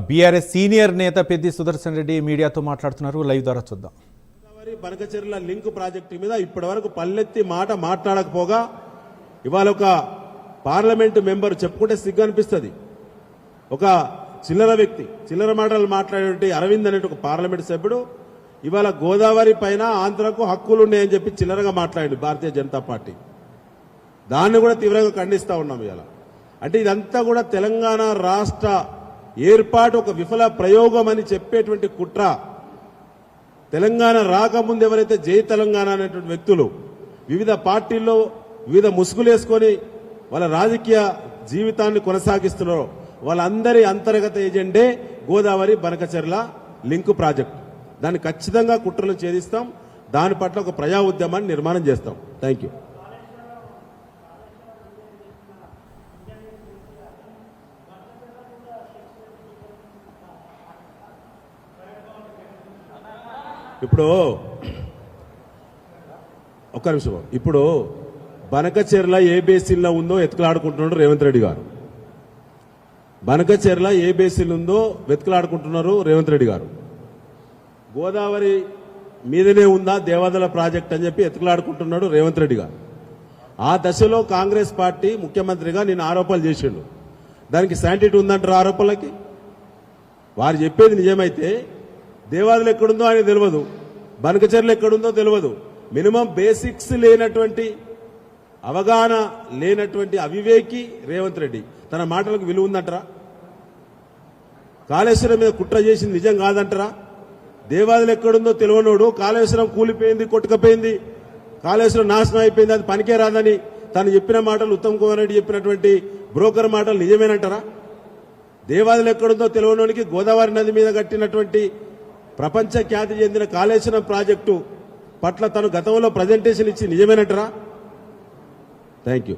BRS senior నేత పెద్ది సుదర్శన్ రెడ్డి మీడియాతో మాట్లాడుతున్నారు. లైవ్ ద్వారా చూద్దాం. బనకచెర్ల లింక్ ప్రాజెక్టు మీద ఇప్పటివరకు పల్లెత్తి మాట మాట్లాడకపోగా ఇవాళ ఒక పార్లమెంటు మెంబర్ చెప్పుకుంటే సిగ్గు అనిపిస్తుంది. ఒక చిల్లర వ్యక్తి చిల్లర మాటలు మాట్లాడే అరవింద్ అనే ఒక పార్లమెంటు సభ్యుడు ఇవాళ గోదావరి పైన ఆంధ్రకు హక్కులు ఉన్నాయని చెప్పి చిల్లరగా మాట్లాడాడు భారతీయ జనతా పార్టీ. దాన్ని కూడా తీవ్రంగా ఖండిస్తా ఉన్నాం. ఇవాళ అంటే ఇదంతా కూడా తెలంగాణ రాష్ట్ర ఏర్పాటు ఒక విఫల ప్రయోగం అని చెప్పేటువంటి కుట్ర. తెలంగాణ రాకముందు ఎవరైతే జై తెలంగాణ అనేటువంటి వ్యక్తులు వివిధ పార్టీల్లో వివిధ ముసుగులేసుకొని వాళ్ళ రాజకీయ జీవితాన్ని కొనసాగిస్తున్నారో వాళ్ళందరి అంతర్గత ఏజెండే గోదావరి బనకచెర్ల లింక్ ప్రాజెక్టు. దాన్ని ఖచ్చితంగా కుట్రలు ఛేదిస్తాం. దాని పట్ల ఒక ప్రజా ఉద్యమాన్ని నిర్మాణం చేస్తాం. Thank you. ఇప్పుడు ఒక్క నిమిషం. ఇప్పుడు బనకచెర్ల ఏ బేసిన్లో ఉందో వెతుకులాడుకుంటున్నాడు రేవంత్ రెడ్డి గారు. బనకచెర్ల ఏ బేసిన్ ఉందో వెతుకులాడుకుంటున్నారు రేవంత్ రెడ్డి గారు. గోదావరి మీదనే ఉందా దేవాదల ప్రాజెక్ట్ అని చెప్పి వెతుకులాడుకుంటున్నాడు రేవంత్ రెడ్డి గారు. ఆ దశలో కాంగ్రెస్ పార్టీ ముఖ్యమంత్రిగా నేను ఆరోపణలు చేసిండు. దానికి శాంటిటీ ఉందంటారు ఆరోపణలకి. వారు చెప్పేది నిజమైతే దేవాదులు ఎక్కడుందో ఆయన తెలియదు, బనకచెర్ల ఎక్కడుందో తెలియదు. మినిమం బేసిక్స్ లేనటువంటి అవగాహన లేనటువంటి అవివేకి రేవంత్ రెడ్డి. తన మాటలకు విలువ ఉందంటారా? కాళేశ్వరం మీద కుట్ర చేసింది నిజం కాదంటారా? దేవాదులు ఎక్కడుందో తెలియనోడు కాళేశ్వరం కూలిపోయింది, కొట్టుకపోయింది, కాళేశ్వరం నాశనం అయిపోయింది, అది పనికే రాదని తను చెప్పిన మాటలు ఉత్తమ్ కుమార్ రెడ్డి చెప్పినటువంటి బ్రోకర్ మాటలు నిజమేనంటారా? దేవాదులు ఎక్కడుందో తెలియనోనికి గోదావరి నది మీద కట్టినటువంటి ప్రపంచ ఖ్యాతి చెందిన కాళేశ్వరం ప్రాజెక్టు పట్ల తను గతంలో ప్రజెంటేషన్ ఇచ్చి నిజమేనంటారా? Thank you.